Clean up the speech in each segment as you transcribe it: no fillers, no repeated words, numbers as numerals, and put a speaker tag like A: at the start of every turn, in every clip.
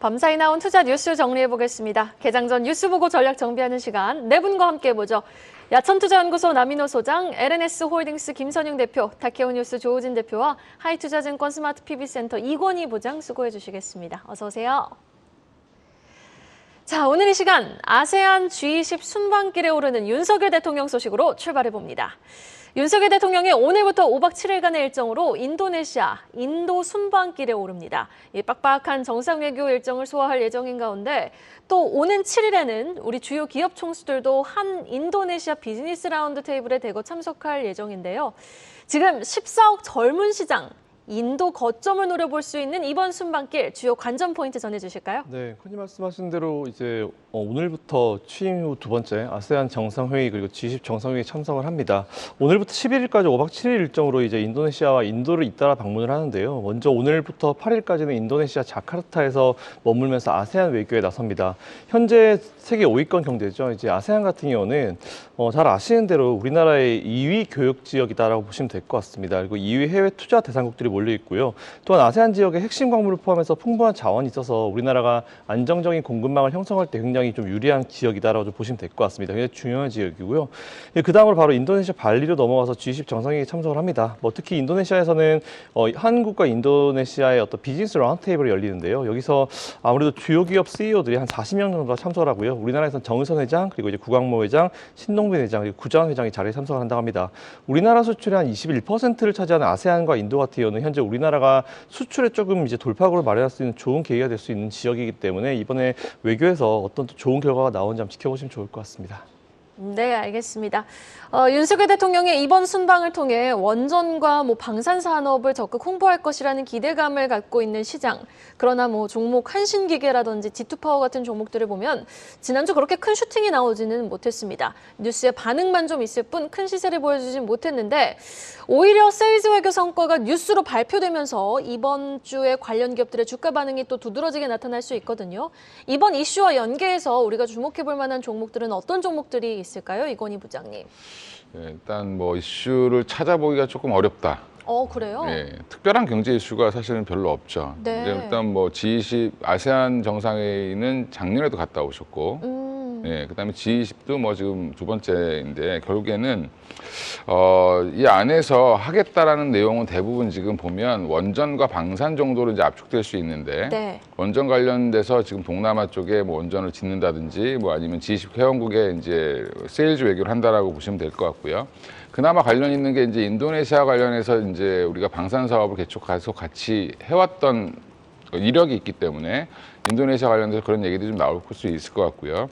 A: 밤사이 나온 투자 뉴스 정리해보겠습니다. 개장 전 뉴스 보고 전략 정비하는 시간 네 분과 함께 해보죠. 야천투자연구소 남인호 소장, LNS홀딩스 김선영 대표, 타케오뉴스 조우진 대표와 하이투자증권 스마트 PB센터 이권희 부장 수고해 주시겠습니다. 어서 오세요. 자, 오늘 이 시간 아세안 G20 순방길에 오르는 윤석열 대통령 소식으로 출발해봅니다. 윤석열 대통령이 오늘부터 5박 7일간의 일정으로 인도네시아, 인도 순방길에 오릅니다. 이 빡빡한 정상외교 일정을 소화할 예정인 가운데 또 오는 7일에는 우리 주요 기업 총수들도 한 인도네시아 비즈니스 라운드 테이블에 대거 참석할 예정인데요. 지금 14억 젊은 시장, 인도 거점을 노려볼 수 있는 이번 순방길 주요 관전 포인트 전해주실까요?
B: 네, 흔히 말씀하신 대로 이제 오늘부터 취임 후 두 번째 아세안 정상회의 그리고 G20 정상회의에 참석을 합니다. 오늘부터 11일까지 5박 7일 일정으로 이제 인도네시아와 인도를 잇따라 방문을 하는데요. 먼저 오늘부터 8일까지는 인도네시아 자카르타에서 머물면서 아세안 외교에 나섭니다. 현재 세계 5위권 경제죠. 이제 아세안 같은 경우는 잘 아시는 대로 우리나라의 2위 교역 지역이다라고 보시면 될 것 같습니다. 그리고 2위 해외 투자 대상국들이 몰려 있고요. 또한 아세안 지역의 핵심 광물을 포함해서 풍부한 자원이 있어서 우리나라가 안정적인 공급망을 형성할 때 굉장히 좀 유리한 지역이다라고 좀 보시면 될 것 같습니다. 굉장히 중요한 지역이고요. 그 다음으로 바로 인도네시아 발리로 넘어가서 G20 정상회의에 참석을 합니다. 특히 인도네시아에서는 한국과 인도네시아의 어떤 비즈니스 라운드 테이블이 열리는데요. 여기서 아무래도 주요 기업 CEO들이 한 40명 정도가 참석을 하고요. 우리나라에서는 정의선 회장, 그리고 이제 구광모 회장, 신동빈 회장, 그리고 구자환 회장이 자리에 참석을 한다고 합니다. 우리나라 수출의 한 21%를 차지하는 아세안과 인도 같은 경우는 현재 우리나라가 수출에 조금 이제 돌파구를 마련할 수 있는 좋은 계기가 될 수 있는 지역이기 때문에 이번에 외교에서 어떤 또 좋은 결과가 나오는지 한번 지켜보시면 좋을 것 같습니다.
A: 네, 알겠습니다. 윤석열 대통령의 이번 순방을 통해 원전과 방산 산업을 적극 홍보할 것이라는 기대감을 갖고 있는 시장. 그러나 종목 한신기계라든지 D2파워 같은 종목들을 보면 지난주 그렇게 큰 슈팅이 나오지는 못했습니다. 뉴스에 반응만 좀 있을 뿐 큰 시세를 보여주진 못했는데 오히려 세일즈 외교 성과가 뉴스로 발표되면서 이번 주에 관련 기업들의 주가 반응이 또 두드러지게 나타날 수 있거든요. 이번 이슈와 연계해서 우리가 주목해 볼 만한 종목들은 어떤 종목들이 있을까요? 이권희 부장님.
C: 네, 일단 이슈를 찾아보기가 조금 어렵다.
A: 그래요?
C: 네, 특별한 경제 이슈가 사실은 별로 없죠.
A: 네.
C: 일단 G20 아세안 정상회의는 작년에도 갔다 오셨고, 네, 그다음에 G20도 지금 두 번째인데 결국에는 이 안에서 하겠다라는 내용은 대부분 지금 보면 원전과 방산 정도로 이제 압축될 수 있는데
A: 네.
C: 원전 관련돼서 지금 동남아 쪽에 원전을 짓는다든지 아니면 G20 회원국에 이제 세일즈 외교를 한다라고 보시면 될 것 같고요. 그나마 관련 있는 게 이제 인도네시아 관련해서 이제 우리가 방산 사업을 계속 같이 해왔던 이력이 있기 때문에 인도네시아 관련돼서 그런 얘기도 좀 나올 수 있을 것 같고요.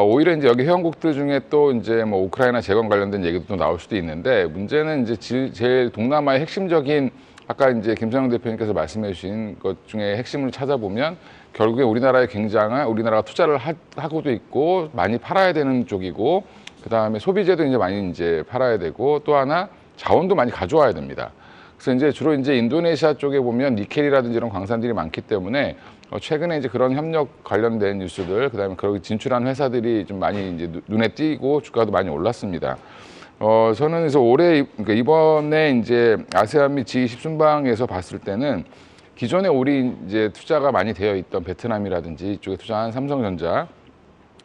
C: 오히려 이제 여기 회원국들 중에 또 이제 우크라이나 재건 관련된 얘기도 또 나올 수도 있는데 문제는 이제 제일 동남아의 핵심적인 아까 이제 김선영 대표님께서 말씀해 주신 것 중에 핵심을 찾아보면 결국에 우리나라의 굉장한 우리나라가 투자를 하고도 있고 많이 팔아야 되는 쪽이고 그다음에 소비재도 이제 많이 이제 팔아야 되고 또 하나 자원도 많이 가져와야 됩니다. 그래서 이제 주로 이제 인도네시아 쪽에 보면 니켈이라든지 이런 광산들이 많기 때문에 최근에 이제 그런 협력 관련된 뉴스들 그다음에 거기 진출한 회사들이 좀 많이 이제 눈에 띄고 주가도 많이 올랐습니다. 저는 그래서 그러니까 이번에 이제 아세안 및 G20 순방에서 봤을 때는 기존에 우리 이제 투자가 많이 되어 있던 베트남이라든지 이쪽에 투자한 삼성전자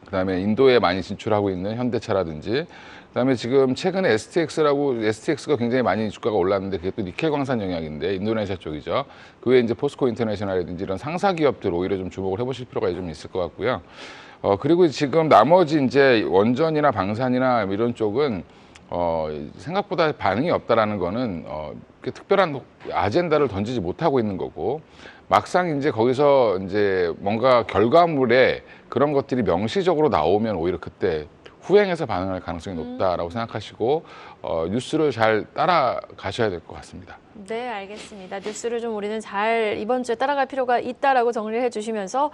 C: 그다음에 인도에 많이 진출하고 있는 현대차라든지 그다음에 지금 최근에 STX가 굉장히 많이 주가가 올랐는데 그게 또 니켈 광산 영역인데 인도네시아 쪽이죠. 그 외에 이제 포스코 인터내셔널이라든지 이런 상사 기업들 오히려 좀 주목을 해보실 필요가 좀 있을 것 같고요. 그리고 지금 나머지 이제 원전이나 방산이나 이런 쪽은 생각보다 반응이 없다라는 거는 특별한 아젠다를 던지지 못하고 있는 거고 막상 이제 거기서 이제 뭔가 결과물에 그런 것들이 명시적으로 나오면 오히려 그때 후행해서 반응할 가능성이 높다라고 생각하시고 뉴스를 잘 따라가셔야 될 것 같습니다.
A: 네, 알겠습니다. 뉴스를 좀 우리는 잘 이번 주에 따라갈 필요가 있다라고 정리를 해주시면서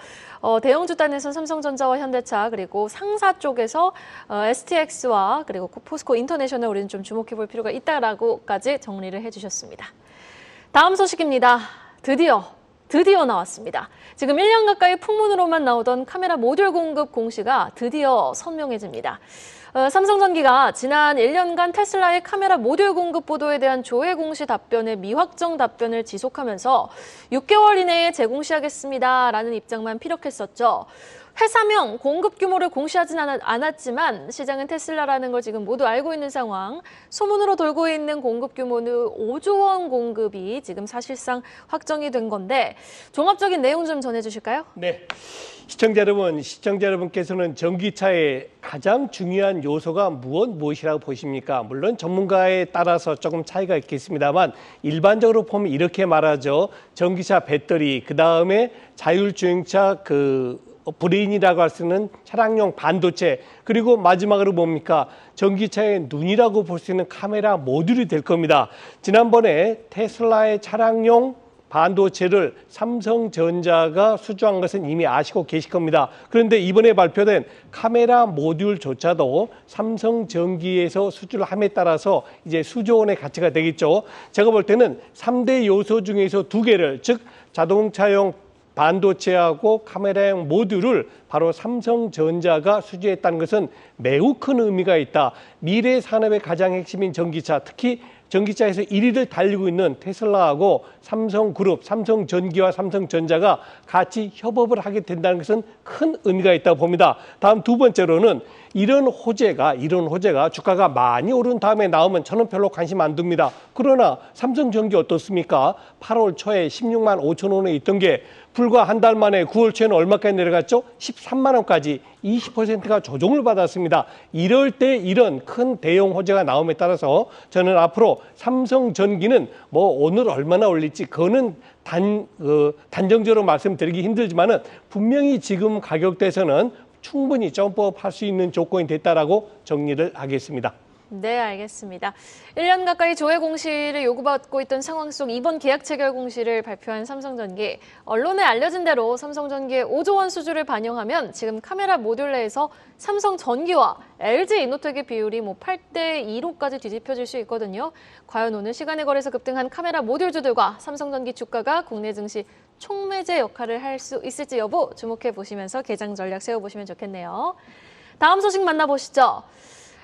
A: 대형주 단에선 삼성전자와 현대차 그리고 상사 쪽에서 STX와 그리고 포스코 인터내셔널 우리는 좀 주목해 볼 필요가 있다라고까지 정리를 해주셨습니다. 다음 소식입니다. 드디어 나왔습니다. 지금 1년 가까이 풍문으로만 나오던 카메라 모듈 공급 공시가 드디어 선명해집니다. 삼성전기가 지난 1년간 테슬라의 카메라 모듈 공급 보도에 대한 조회 공시 답변의 미확정 답변을 지속하면서 6개월 이내에 재공시하겠습니다라는 입장만 피력했었죠. 회사명, 공급 규모를 공시하진 않았지만 시장은 테슬라라는 걸 지금 모두 알고 있는 상황. 소문으로 돌고 있는 공급 규모는 5조 원 공급이 지금 사실상 확정이 된 건데 종합적인 내용 좀 전해주실까요?
D: 네. 시청자 여러분께서는 전기차의 가장 중요한 요소가 무엇이라고 보십니까? 물론 전문가에 따라서 조금 차이가 있겠습니다만 일반적으로 보면 이렇게 말하죠. 전기차 배터리, 그다음에 자율주행차 브레인이라고 할 수 있는 차량용 반도체, 그리고 마지막으로 뭡니까? 전기차의 눈이라고 볼 수 있는 카메라 모듈이 될 겁니다. 지난번에 테슬라의 차량용 반도체를 삼성전자가 수주한 것은 이미 아시고 계실 겁니다. 그런데 이번에 발표된 카메라 모듈조차도 삼성전기에서 수주를 함에 따라서 이제 수조 원의 가치가 되겠죠. 제가 볼 때는 3대 요소 중에서 2개를, 즉 자동차용 반도체하고 카메라용 모듈을 바로 삼성전자가 수주했다는 것은 매우 큰 의미가 있다. 미래 산업의 가장 핵심인 전기차, 특히 전기차에서 1위를 달리고 있는 테슬라하고 삼성그룹, 삼성전기와 삼성전자가 같이 협업을 하게 된다는 것은 큰 의미가 있다고 봅니다. 다음 두 번째로는 이런 호재가 주가가 많이 오른 다음에 나오면 저는 별로 관심 안 둡니다. 그러나 삼성전기 어떻습니까? 8월 초에 16만 5천 원에 있던 게 불과 한 달 만에 9월 초에는 얼마까지 내려갔죠? 13만 원까지 20%가 조정을 받았습니다. 이럴 때 이런 큰 대형 호재가 나옴에 따라서 저는 앞으로 삼성전기는 오늘 얼마나 올릴지 그거는 단정적으로 말씀드리기 힘들지만은 분명히 지금 가격대에서는 충분히 점프업할 수 있는 조건이 됐다라고 정리를 하겠습니다.
A: 네, 알겠습니다. 1년 가까이 조회 공시를 요구받고 있던 상황 속 이번 계약 체결 공시를 발표한 삼성전기. 언론에 알려진 대로 삼성전기의 5조 원 수주를 반영하면 지금 카메라 모듈 내에서 삼성전기와 LG 이노텍의 비율이 8대 2로까지 뒤집혀질 수 있거든요. 과연 오늘 시간의 거래에서 급등한 카메라 모듈주들과 삼성전기 주가가 국내 증시 촉매제 역할을 할 수 있을지 여부 주목해 보시면서 개장 전략 세워보시면 좋겠네요. 다음 소식 만나보시죠.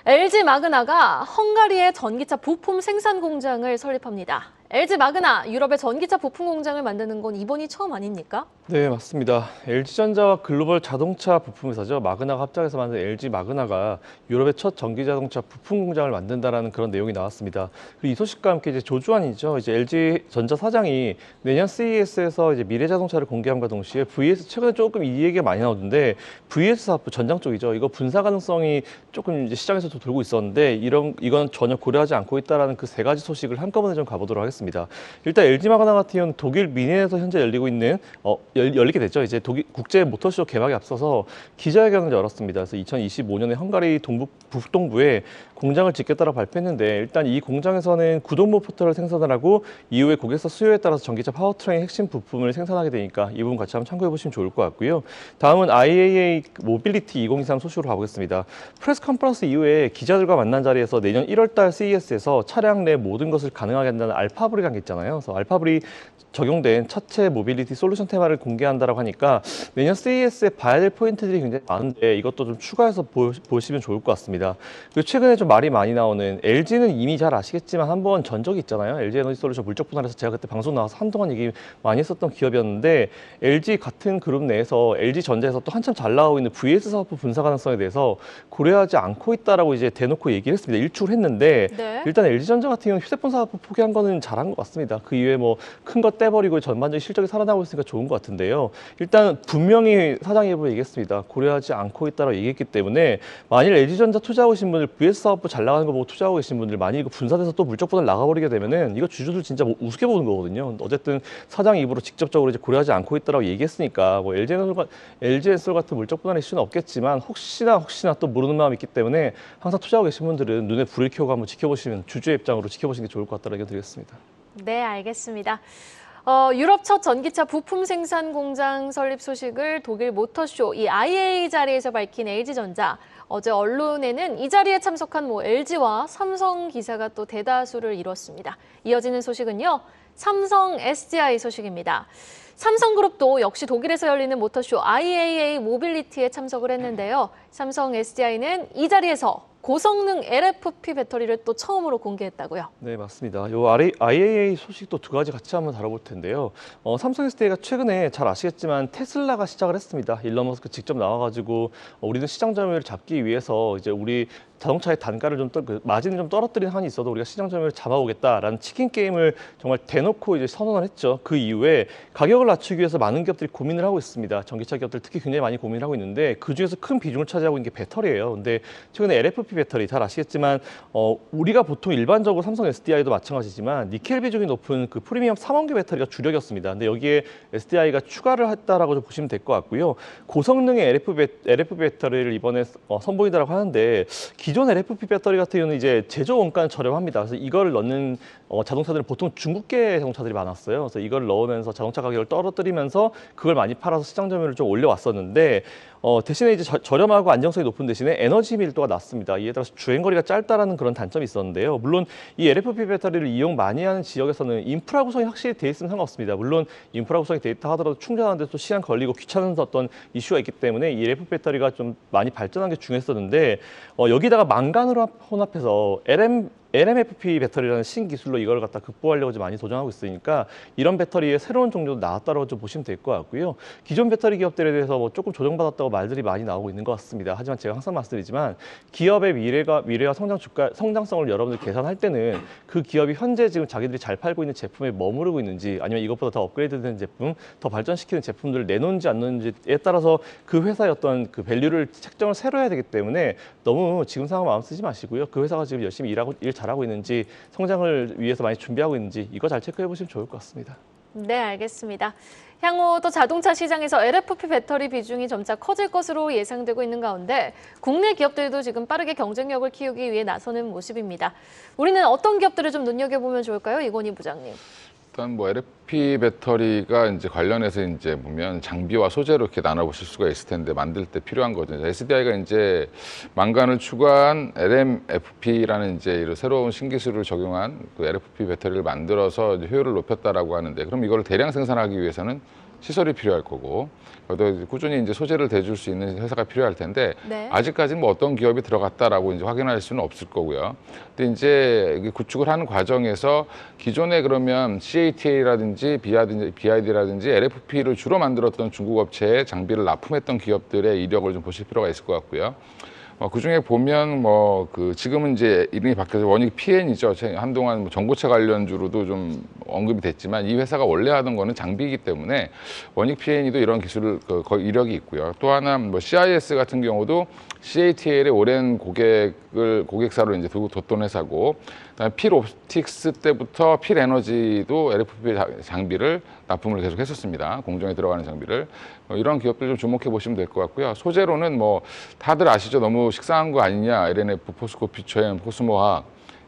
A: LG 마그나가 헝가리에 전기차 부품 생산 공장을 설립합니다. LG 마그나, 유럽의 전기차 부품 공장을 만드는 건 이번이 처음 아닙니까?
B: 네, 맞습니다. LG전자와 글로벌 자동차 부품 회사죠. 마그나가 합작해서 만든 LG 마그나가 유럽의 첫 전기자동차 부품 공장을 만든다라는 그런 내용이 나왔습니다. 그리고 이 소식과 함께 이제 조주환이죠. 이제 LG전자 사장이 내년 CES에서 이제 미래 자동차를 공개함과 동시에 VS 최근에 조금 이 얘기가 많이 나오는데 VS 사업부 전장 쪽이죠. 이거 분사 가능성이 조금 이제 시장에서도 돌고 있었는데 이건 전혀 고려하지 않고 있다라는 그 세 가지 소식을 한꺼번에 좀 가보도록 하겠습니다. 일단 LG 마그나 같은 경우는 독일 미넨에서 현재 열리고 있는 열리게 됐죠. 이제 국제 모터쇼 개막에 앞서서 기자회견을 열었습니다. 그래서 2025년에 헝가리 북동부에 공장을 짓겠다라고 발표했는데 일단 이 공장에서는 구동모 포터를 생산을 하고 이후에 고객사 수요에 따라서 전기차 파워트레인 핵심 부품을 생산하게 되니까 이 부분 같이 한번 참고해 보시면 좋을 것 같고요. 다음은 IAA 모빌리티 2023 소식으로 가보겠습니다. 프레스 컨퍼런스 이후에 기자들과 만난 자리에서 내년 1월달 CES에서 차량 내 모든 것을 가능하게 한다는 알파브리가 있잖아요. 그래서 알파브리 적용된 차체 모빌리티 솔루션 테마를 공개한다라고 하니까 내년 CES에 봐야 될 포인트들이 굉장히 많은데 이것도 좀 추가해서 보시면 좋을 것 같습니다. 그리고 최근에 좀 말이 많이 나오는 LG는 이미 잘 아시겠지만 한번 전적이 있잖아요. LG 에너지 솔루션 물적 분할에서 제가 그때 방송 나와서 한동안 얘기 많이 했었던 기업이었는데 LG 같은 그룹 내에서 LG전자에서 또 한참 잘 나오고 있는 VS 사업부 분사 가능성에 대해서 고려하지 않고 있다라고 이제 대놓고 얘기를 했습니다. 일축을 했는데
A: 네.
B: 일단 LG전자 같은 경우는 휴대폰 사업부 포기한 거는 잘한 것 같습니다. 그 이후에 큰 거 떼버리고 전반적인 실적이 살아나고 있으니까 좋은 것 같은데요. 일단 분명히 사장 일부 얘기했습니다. 고려하지 않고 있다고 얘기했기 때문에 만일 LG전자 투자하고 계신 분들 VS 사업부 잘 나가는 거 보고 투자하고 계신 분들 만일 이거 분사돼서 또 물적 분할 나가버리게 되면은 이거 주주들 진짜 우습게 보는 거거든요. 어쨌든 사장 입으로 직접적으로 이제 고려하지 않고 있다고 얘기했으니까 LG엔솔 같은 물적 분할 이슈는 없겠지만 혹시나 또 모르는 마음이 있기 때문에 항상 투자하고 계신 분들은 눈에 불을 켜고 한번 지켜보시면 주주의 입장으로 지켜보시는 게 좋을 것 같다는 의견 드리겠습니다.
A: 네, 알겠습니다. 유럽 첫 전기차 부품 생산 공장 설립 소식을 독일 모터쇼 이 IAA 자리에서 밝힌 LG전자. 어제 언론에는 이 자리에 참석한 LG와 삼성 기사가 또 대다수를 이뤘습니다. 이어지는 소식은요. 삼성 SDI 소식입니다. 삼성그룹도 역시 독일에서 열리는 모터쇼 IAA 모빌리티에 참석을 했는데요. 삼성 SDI는 이 자리에서 고성능 LFP 배터리를 또 처음으로 공개했다고요.
B: 네, 맞습니다. 요 IAA 소식도 두 가지 같이 한번 다뤄볼 텐데요. 삼성 SDI가 최근에 잘 아시겠지만 테슬라가 시작을 했습니다. 일론 머스크 직접 나와가지고 우리는 시장 점유율을 잡기 위해서 이제 우리 자동차의 단가를 마진을 좀 떨어뜨리는 한이 있어도 우리가 시장 점유율을 잡아오겠다라는 치킨 게임을 정말 대놓고 이제 선언을 했죠. 그 이후에 가격을 낮추기 위해서 많은 기업들이 고민을 하고 있습니다. 전기차 기업들 특히 굉장히 많이 고민을 하고 있는데 그 중에서 큰 비중을 차지하고 있는 게 배터리예요. 근데 최근에 LFP 배터리 잘 아시겠지만 우리가 보통 일반적으로 삼성 SDI도 마찬가지지만 니켈 비중이 높은 그 프리미엄 3원계 배터리가 주력이었습니다. 근데 여기에 SDI가 추가를 했다라고 보시면 될 것 같고요. 고성능의 LFP 배터리를 이번에 선보인다라고 하는데 기존 LFP 배터리 같은 경우는 이제 제조 원가는 저렴합니다. 그래서 이거를 넣는 자동차들은 보통 중국계 자동차들이 많았어요. 그래서 이걸 넣으면서 자동차 가격을 떨어뜨리면서 그걸 많이 팔아서 시장 점유율을 좀 올려왔었는데 대신에 이제 저렴하고 안정성이 높은 대신에 에너지 밀도가 낮습니다. 이에 따라서 주행거리가 짧다라는 그런 단점이 있었는데요. 물론 이 LFP 배터리를 이용 많이 하는 지역에서는 인프라 구성이 확실히 돼 있으면 상관없습니다. 물론 인프라 구성이 돼 있다 하더라도 충전하는데 또 시간 걸리고 귀찮은 어떤 이슈가 있기 때문에 이 LFP 배터리가 좀 많이 발전한 게 중요했었는데 여기다가 망간으로 혼합해서 LMFP 배터리라는 신기술로 이걸 갖다 극복하려고 좀 많이 도전하고 있으니까 이런 배터리의 새로운 종류도 나왔다고 좀 보시면 될 것 같고요. 기존 배터리 기업들에 대해서 뭐 조금 조정받았다고 말들이 많이 나오고 있는 것 같습니다. 하지만 제가 항상 말씀드리지만 기업의 미래와 성장성을 여러분들 계산할 때는 그 기업이 현재 지금 자기들이 잘 팔고 있는 제품에 머무르고 있는지 아니면 이것보다 더 업그레이드된 제품, 더 발전시키는 제품들을 내놓는지 안 내놓는지에 따라서 그 회사의 어떤 그 밸류를 책정을 새로 해야 되기 때문에 너무 지금 상황 마음 쓰지 마시고요. 그 회사가 지금 열심히 일 잘하고 있는지 성장을 위해서 많이 준비하고 있는지 이거 잘 체크해 보시면 좋을 것 같습니다.
A: 네, 알겠습니다. 향후 또 자동차 시장에서 LFP 배터리 비중이 점차 커질 것으로 예상되고 있는 가운데 국내 기업들도 지금 빠르게 경쟁력을 키우기 위해 나서는 모습입니다. 우리는 어떤 기업들을 좀 눈여겨보면 좋을까요? 이건희 부장님.
C: 일단 뭐 LFP 배터리가 이제 관련해서 이제 보면 장비와 소재로 이렇게 나눠보실 수가 있을 텐데 만들 때 필요한 거죠. SDI가 이제 망간을 추가한 LMFP라는 이제 이런 새로운 신기술을 적용한 그 LFP 배터리를 만들어서 이제 효율을 높였다라고 하는데 그럼 이걸 대량 생산하기 위해서는 시설이 필요할 거고 또 꾸준히 이제 소재를 대줄 수 있는 회사가 필요할 텐데
A: 네.
C: 아직까지는 뭐 어떤 기업이 들어갔다라고 이제 확인할 수는 없을 거고요. 근데 이제 이게 구축을 하는 과정에서 기존에 그러면 CATL라든지 BYD라든지 LFP를 주로 만들었던 중국 업체에 장비를 납품했던 기업들의 이력을 좀 보실 필요가 있을 것 같고요. 그 중에 보면 지금은 이제 이름이 바뀌어서 원익 PN이죠. 한동안 뭐 전고체 관련주로도 좀 언급이 됐지만 이 회사가 원래 하던 거는 장비이기 때문에 원익 PN이도 이런 기술을 이력이 있고요. 또 하나 뭐 CIS 같은 경우도 CATL의 오랜 고객사로 이제 뒀던 회사고, 그다음에 필 옵틱스 때부터 필 에너지도 LFP 장비를 납품을 계속 했었습니다. 공정에 들어가는 장비를. 이런 기업들 좀 주목해 보시면 될 것 같고요. 소재로는 뭐 다들 아시죠? 너무 식상한 거 아니냐? LNF, 포스코, 피처엠, 코스모화.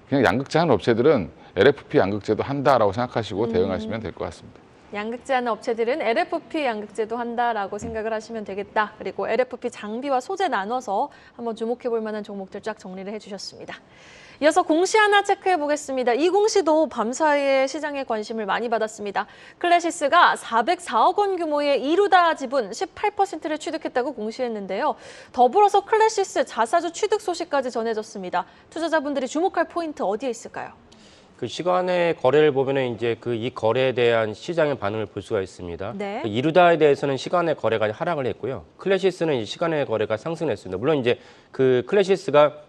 C: 그냥 양극재 하는 업체들은 LFP 양극재도 한다라고 생각하시고 대응하시면 될 것 같습니다.
A: 양극재 하는 업체들은 LFP 양극재도 한다라고 생각을 하시면 되겠다. 그리고 LFP 장비와 소재 나눠서 한번 주목해 볼 만한 종목들 쫙 정리를 해주셨습니다. 이어서 공시 하나 체크해 보겠습니다. 이 공시도 밤사이에 시장에 관심을 많이 받았습니다. 클래시스가 404억 원 규모의 이루다 지분 18%를 취득했다고 공시했는데요. 더불어서 클래시스 자사주 취득 소식까지 전해졌습니다. 투자자분들이 주목할 포인트 어디에 있을까요?
E: 그 시간의 거래를 보면은 이제 이 거래에 대한 시장의 반응을 볼 수가 있습니다.
A: 네.
E: 그 이루다에 대해서는 시간의 거래가 하락을 했고요. 클래시스는 시간의 거래가 상승했습니다. 물론 이제 그 클래시스가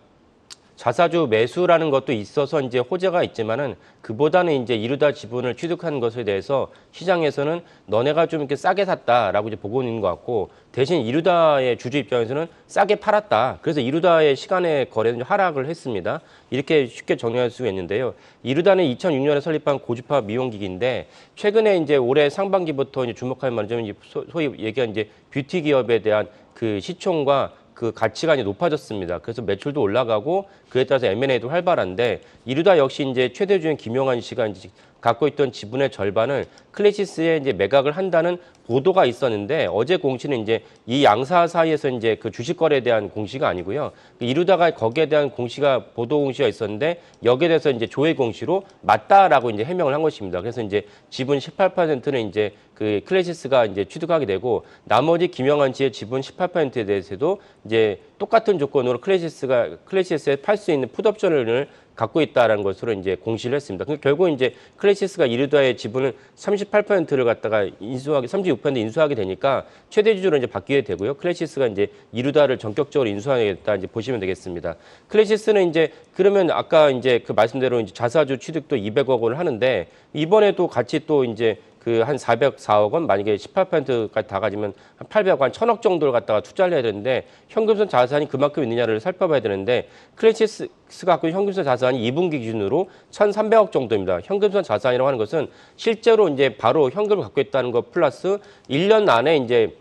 E: 자사주 매수라는 것도 있어서 이제 호재가 있지만은 그보다는 이제 이루다 지분을 취득한 것에 대해서 시장에서는 너네가 좀 이렇게 싸게 샀다라고 이제 보고 있는 것 같고, 대신 이루다의 주주 입장에서는 싸게 팔았다. 그래서 이루다의 시간의 거래는 하락을 했습니다. 이렇게 쉽게 정리할 수가 있는데요. 이루다는 2006년에 설립한 고주파 미용기기인데 최근에 이제 올해 상반기부터 이제 주목할 만한 소위 얘기한 이제 뷰티 기업에 대한 그 시총과 그 가치가 이제 높아졌습니다. 그래서 매출도 올라가고 그에 따라서 M&A도 활발한데 이루다 역시 이제 최대 주인 김용환 씨가 이제 갖고 있던 지분의 절반을 클래시스에 이제 매각을 한다는 보도가 있었는데 어제 공시는 이제 이 양사 사이에서 이제 그 주식 거래에 대한 공시가 아니고요. 이루다가 거기에 대한 공시가 보도 공시가 있었는데 여기에 대해서 이제 조회 공시로 맞다라고 이제 해명을 한 것입니다. 그래서 이제 지분 18%는 이제 그 클래시스가 이제 취득하게 되고 나머지 김영환 씨의 지분 18%에 대해서도 이제 똑같은 조건으로 클래시스에 팔 수 있는 풋옵션을 갖고 있다라는 것으로 이제 공시를 했습니다. 결국 이제 클래시스가 이루다의 지분을 38%를 갖다가 36% 인수하게 되니까 최대 주주로 이제 바뀌게 되고요. 클래시스가 이제 이루다를 전격적으로 인수하겠다 이제 보시면 되겠습니다. 클래시스는 이제 그러면 아까 이제 그 말씀대로 이제 자사주 취득도 200억 원을 하는데 이번에도 같이 또 이제 그 한 404억 원 만약에 18%까지 다 가지면 한 800억 한 1000억 정도를 갖다가 투자를 해야 되는데 현금성 자산이 그만큼 있느냐를 살펴봐야 되는데 클래시스가 갖고 있는 현금성 자산이 2분기 기준으로 1,300억 정도입니다. 현금성 자산이라고 하는 것은 실제로 이제 바로 현금을 갖고 있다는 것 플러스 1년 안에 이제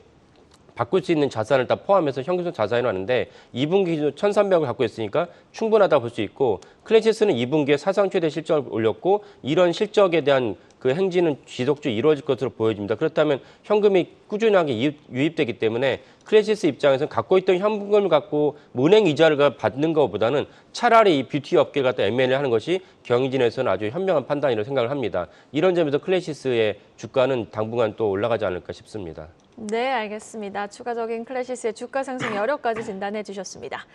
E: 바꿀 수 있는 자산을 다 포함해서 현금성 자산이라고 하는데 2분기 기준 1,300을 갖고 있으니까 충분하다 볼 수 있고 클래시스는 2분기에 사상 최대 실적을 올렸고 이런 실적에 대한 그 행진은 지속적으로 이루어질 것으로 보여집니다. 그렇다면 현금이 꾸준하게 유입되기 때문에 클래시스 입장에서는 갖고 있던 현금을 갖고 은행 이자를 받는 것보다는 차라리 이 뷰티 업계를 갖다 M&A 하는 것이 경영진에서는 아주 현명한 판단이라고 생각을 합니다. 이런 점에서 클래시스의 주가는 당분간 또 올라가지 않을까 싶습니다.
A: 네, 알겠습니다. 추가적인 클래시스의 주가 상승 여력까지 진단해 주셨습니다.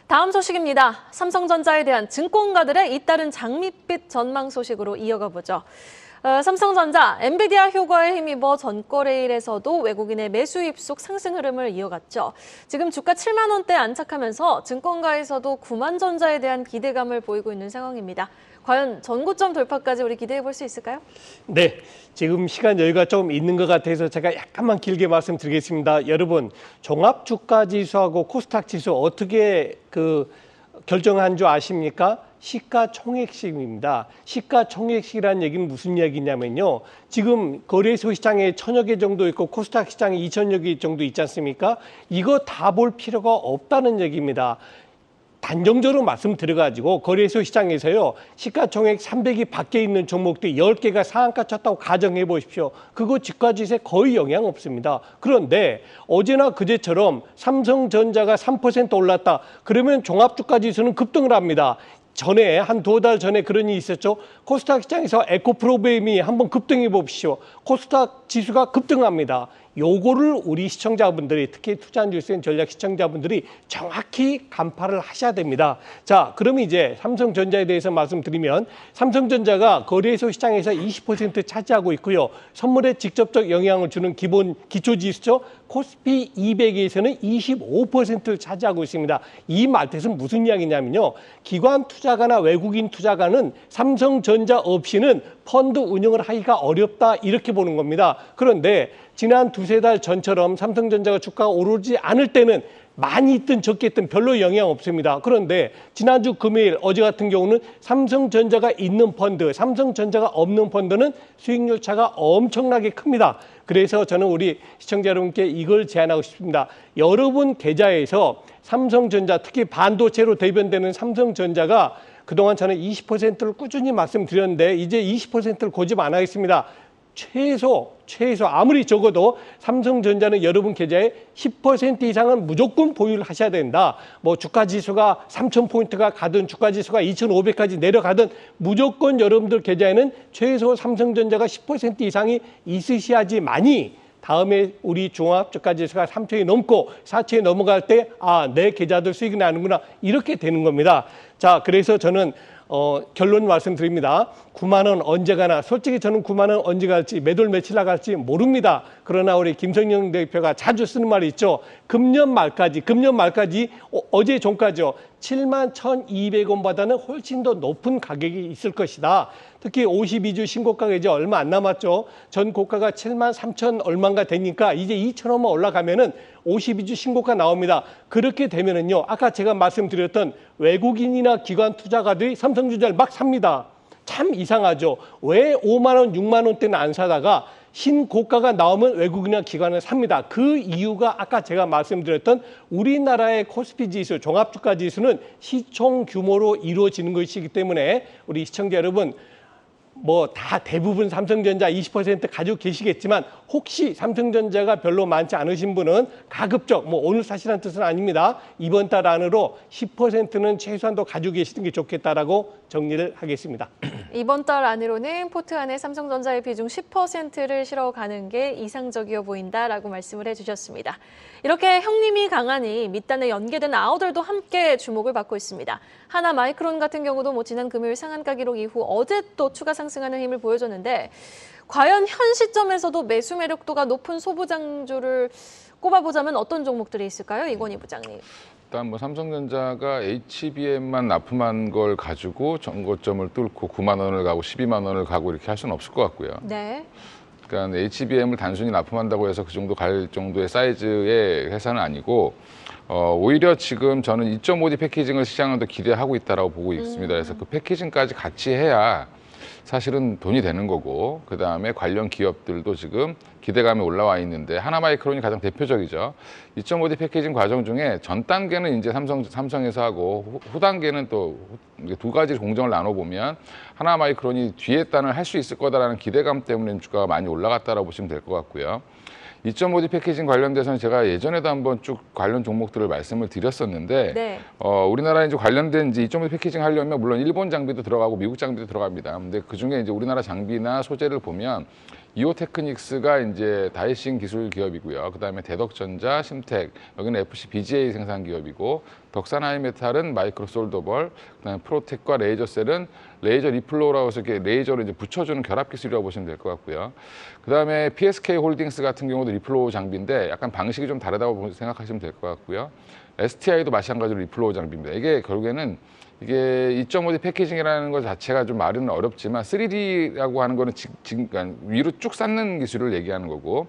A: 다음 소식입니다. 삼성전자에 대한 증권가들의 잇따른 장밋빛 전망 소식으로 이어가 보죠. 삼성전자, 엔비디아 효과에 힘입어 전거래일에서도 외국인의 매수 입속 상승 흐름을 이어갔죠. 지금 주가 7만 원대 안착하면서 증권가에서도 9만 전자에 대한 기대감을 보이고 있는 상황입니다. 과연 전고점 돌파까지 우리 기대해 볼 수 있을까요?
D: 네, 지금 시간 여유가 좀 있는 것 같아서 제가 약간만 길게 말씀드리겠습니다. 여러분, 종합주가지수하고 코스닥지수 어떻게 결정한 줄 아십니까? 시가총액식입니다. 시가총액식이라는 얘기는 무슨 얘기냐면요. 지금 거래소 시장에 1000여 개 정도 있고 코스닥 시장에 2000여 개 정도 있지 않습니까? 이거 다 볼 필요가 없다는 얘기입니다. 단정적으로 말씀드려가지고 거래소 시장에서요. 시가총액 300이 밖에 있는 종목들이 10개가 상한가 쳤다고 가정해 보십시오. 그거 주가지수에 거의 영향 없습니다. 그런데 어제나 그제처럼 삼성전자가 3% 올랐다. 그러면 종합주가지수는 급등을 합니다. 전에 한 2달 전에 그런 일이 있었죠. 코스닥 시장에서 에코프로비엠이 한번 급등해 봅시오. 코스닥 지수가 급등합니다. 요거를 우리 시청자분들이 특히 투자뉴스엔 전략 시청자분들이 정확히 간파를 하셔야 됩니다. 자, 그럼 이제 삼성전자에 대해서 말씀드리면 삼성전자가 거래소 시장에서 20% 차지하고 있고요. 선물에 직접적 영향을 주는 기본 기초지수죠. 코스피 200에서는 25%를 차지하고 있습니다. 이 말뜻은 무슨 이야기냐면요. 기관 투자가나 외국인 투자가는 삼성전자 없이는 펀드 운영을 하기가 어렵다 이렇게 보는 겁니다. 그런데 지난 2-3달 전처럼 삼성전자가 주가가 오르지 않을 때는 많이 있든 적게 있든 별로 영향 없습니다. 그런데 지난주 금요일 어제 같은 경우는 삼성전자가 있는 펀드, 삼성전자가 없는 펀드는 수익률 차가 엄청나게 큽니다. 그래서 저는 우리 시청자 여러분께 이걸 제안하고 싶습니다. 여러분 계좌에서 삼성전자, 특히 반도체로 대변되는 삼성전자가 그동안 저는 20%를 꾸준히 말씀드렸는데 이제 20%를 고집 안 하겠습니다. 최소 아무리 적어도 삼성전자는 여러분 계좌에 10% 이상은 무조건 보유를 하셔야 된다. 뭐 주가지수가 3,000포인트가 가든 주가지수가 2,500까지 내려가든 무조건 여러분들 계좌에는 최소 삼성전자가 10% 이상이 있으셔야지만이 다음에 우리 종합주가지수가 3천이 넘고 4천이 넘어갈 때 내 계좌들 수익이 나는구나 이렇게 되는 겁니다. 자, 그래서 저는 결론 말씀드립니다. 9만 원 언제 가나. 솔직히 저는 9만 원 언제 갈지 매도를 며칠 나갈지 모릅니다. 그러나 우리 김성영 대표가 자주 쓰는 말이 있죠. 금년 말까지 어제 종가죠. 7만 1,200원보다는 훨씬 더 높은 가격이 있을 것이다. 특히 52주 신고가가 이제 얼마 안 남았죠. 전 고가가 7만 3천 얼마인가 되니까 이제 2,000원만 올라가면은 52주 신고가 나옵니다. 그렇게 되면은요. 아까 제가 말씀드렸던 외국인이나 기관 투자가들이 삼성전자를 막 삽니다. 참 이상하죠. 왜 5만 원, 6만 원대는 안 사다가 신고가가 나오면 외국인이나 기관을 삽니다. 그 이유가 아까 제가 말씀드렸던 우리나라의 코스피 지수, 종합주가 지수는 시총 규모로 이루어지는 것이기 때문에 우리 시청자 여러분 뭐 다 대부분 삼성전자 20% 가지고 계시겠지만 혹시 삼성전자가 별로 많지 않으신 분은 가급적 뭐 오늘 사시라는 뜻은 아닙니다. 이번 달 안으로 10%는 최소한도 가지고 계시는 게 좋겠다라고 정리를 하겠습니다.
A: 이번 달 안으로는 포트 안에 삼성전자의 비중 10%를 실어가는 게 이상적이어 보인다라고 말씀을 해주셨습니다. 이렇게 형님이 강하니 밑단에 연계된 아우들도 함께 주목을 받고 있습니다. 하나 마이크론 같은 경우도 뭐 지난 금요일 상한가 기록 이후 어제 또 추가 상승하는 힘을 보여줬는데 과연 현 시점에서도 매수 매력도가 높은 소부장주를 꼽아보자면 어떤 종목들이 있을까요? 이건희 부장님.
C: 일단 뭐 삼성전자가 HBM만 납품한 걸 가지고 전고점을 뚫고 9만 원을 가고 12만 원을 가고 이렇게 할 수는 없을 것 같고요.
A: 네.
C: 그러니까 HBM을 단순히 납품한다고 해서 그 정도 갈 정도의 사이즈의 회사는 아니고 오히려 지금 저는 2.5D 패키징을 시장은 더 기대하고 있다라고 보고 있습니다. 그래서 그 패키징까지 같이 해야 사실은 돈이 되는 거고 그다음에 관련 기업들도 지금 기대감이 올라와 있는데 하나마이크론이 가장 대표적이죠. 2.5D 패키징 과정 중에 전 단계는 이제 삼성에서 하고 후 단계는 또 두 가지 공정을 나눠보면 하나마이크론이 뒤에 단을 할 수 있을 거다라는 기대감 때문에 주가가 많이 올라갔다라고 보시면 될 것 같고요. 2.5D 패키징 관련돼서는 제가 예전에도 한번 쭉 관련 종목들을 말씀을 드렸었는데
A: 네.
C: 우리나라에 이제 관련된 이제 2.5D 패키징 하려면 물론 일본 장비도 들어가고 미국 장비도 들어갑니다. 근데 그 중에 이제 우리나라 장비나 소재를 보면 이오테크닉스가 이제 다이싱 기술 기업이고요. 그다음에 대덕전자, 심텍, 여기는 FC BGA 생산 기업이고 덕산하이메탈은 마이크로솔더벌, 그다음에 프로텍과 레이저셀은 레이저 리플로우라고 해서 이렇게 레이저를 이제 붙여주는 결합 기술이라고 보시면 될 것 같고요. 그다음에 PSK 홀딩스 같은 경우도 리플로우 장비인데 약간 방식이 좀 다르다고 생각하시면 될 것 같고요. STI도 마찬가지로 리플로우 장비입니다. 이게 결국에는 이게 2.5D 패키징이라는 것 자체가 좀 말은 어렵지만 3D라고 하는 거는 그러니까 위로 쭉 쌓는 기술을 얘기하는 거고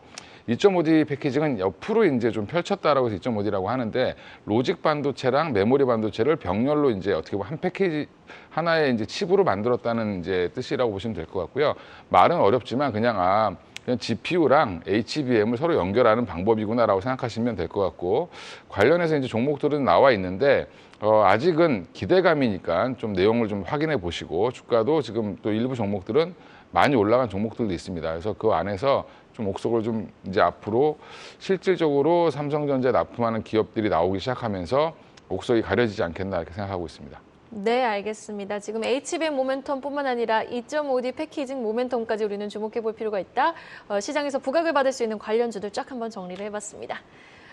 C: 2.5D 패키징은 옆으로 이제 좀 펼쳤다라고 해서 2.5D라고 하는데 로직 반도체랑 메모리 반도체를 병렬로 이제 어떻게 보면 한 패키지 하나의 이제 칩으로 만들었다는 이제 뜻이라고 보시면 될 것 같고요. 말은 어렵지만 그냥 GPU랑 HBM을 서로 연결하는 방법이구나라고 생각하시면 될 것 같고 관련해서 이제 종목들은 나와 있는데 아직은 기대감이니까 좀 내용을 좀 확인해 보시고 주가도 지금 또 일부 종목들은 많이 올라간 종목들도 있습니다. 그래서 그 안에서 좀 옥석을 좀 이제 앞으로 실질적으로 삼성전자에 납품하는 기업들이 나오기 시작하면서 옥석이 가려지지 않겠나 이렇게 생각하고 있습니다.
A: 네, 알겠습니다. 지금 HBM 모멘텀뿐만 아니라 2.5D 패키징 모멘텀까지 우리는 주목해 볼 필요가 있다. 시장에서 부각을 받을 수 있는 관련주들 쫙 한번 정리를 해봤습니다.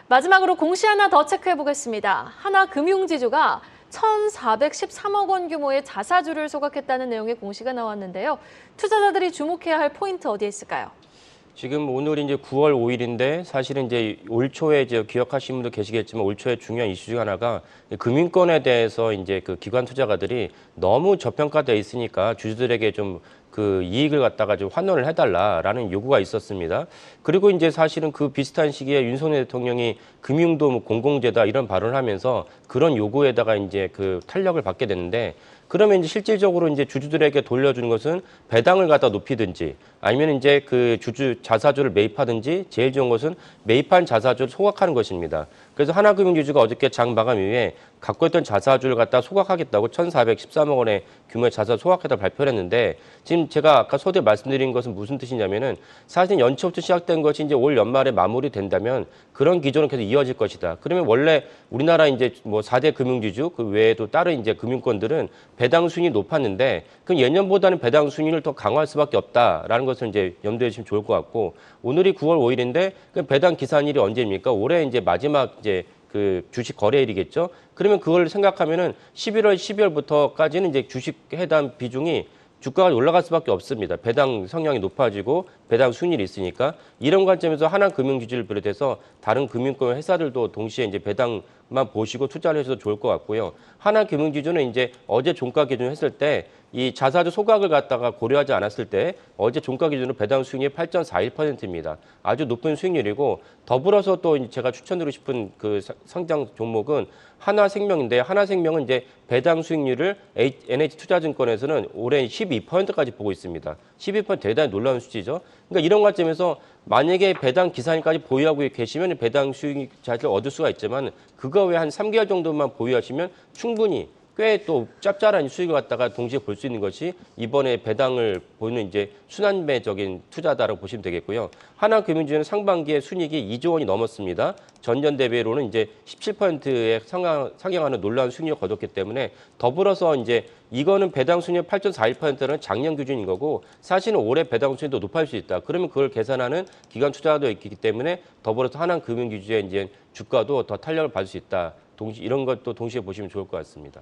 A: 마지막으로 공시 하나 더 체크해 보겠습니다. 하나금융지주가 1,413억 원 규모의 자사주를 소각했다는 내용의 공시가 나왔는데요. 투자자들이 주목해야 할 포인트 어디에 있을까요?
E: 지금 오늘이 이제 9월 5일인데 사실은 이제 올 초에 이제 기억하시는 분도 계시겠지만 올 초에 중요한 이슈 중 하나가 금융권에 대해서 이제 그 기관 투자가들이 너무 저평가돼 있으니까 주주들에게 좀 그 이익을 갖다가 좀 환원을 해달라라는 요구가 있었습니다. 그리고 이제 사실은 그 비슷한 시기에 윤석열 대통령이 금융도 뭐 공공재다 이런 발언을 하면서 그런 요구에다가 이제 그 탄력을 받게 됐는데 그러면 이제 실질적으로 이제 주주들에게 돌려주는 것은 배당을 갖다 높이든지 아니면 이제 그 자사주를 매입하든지 제일 좋은 것은 매입한 자사주를 소각하는 것입니다. 그래서 하나금융지주가 어저께 장 마감 이후에 갖고 있던 자사주를 갖다 소각하겠다고 1,413억 원의 규모의 자사 소각하겠다고 발표를 했는데 지금 제가 아까 서두에 말씀드린 것은 무슨 뜻이냐면은 사실 연초부터 시작된 것이 이제 올 연말에 마무리된다면 그런 기조는 계속 이어질 것이다. 그러면 원래 우리나라 이제 뭐 4대 금융지주 그 외에도 다른 이제 금융권들은 배당 수익이 높았는데 그럼 예년보다는 배당 수익을 더 강화할 수밖에 없다라는 것을 이제 염두에 주시면 좋을 것 같고 오늘이 9월 5일인데 그 배당 기산일이 언제입니까? 올해 이제 마지막 이제 그 주식 거래일이겠죠. 그러면 그걸 생각하면은 11월, 12월부터까지는 이제 주식 해당 비중이 주가가 올라갈 수밖에 없습니다. 배당 성향이 높아지고 배당 수익률이 있으니까 이런 관점에서 하나금융지주를 비롯해서 다른 금융권 회사들도 동시에 이제 배당만 보시고 투자를 해도 좋을 것 같고요. 하나금융지주는 이제 어제 종가 기준 했을 때 이 자사주 소각을 갖다가 고려하지 않았을 때 어제 종가 기준으로 배당 수익률이 8.41%입니다. 아주 높은 수익률이고 더불어서 또 제가 추천드리고 싶은 그 성장 종목은 하나생명인데 하나생명은 이제 배당 수익률을 NH투자증권에서는 올해 12%까지 보고 있습니다. 12% 대단히 놀라운 수치죠. 그러니까 이런 관점에서 만약에 배당 기산일까지 보유하고 계시면 배당 수익 자체를 얻을 수가 있지만 그거 외에 한 3개월 정도만 보유하시면 충분히 꽤 또 짭짤한 수익을 갖다가 동시에 볼 수 있는 것이 이번에 배당을 보이는 이제 순환매적인 투자다라고 보시면 되겠고요. 하나금융주는 상반기에 순이익이 2조 원이 넘었습니다. 전년 대비로는 이제 17%의 상향하는 놀라운 수익률을 거뒀기 때문에 더불어서 이제 이거는 배당 수익률 8.41%는 작년 기준인 거고 사실은 올해 배당 수익도 높아질 수 있다. 그러면 그걸 계산하는 기관 투자도 있기 때문에 더불어서 하나금융주의 이제 주가도 더 탄력을 받을 수 있다. 이런 것도 동시에 보시면 좋을 것 같습니다.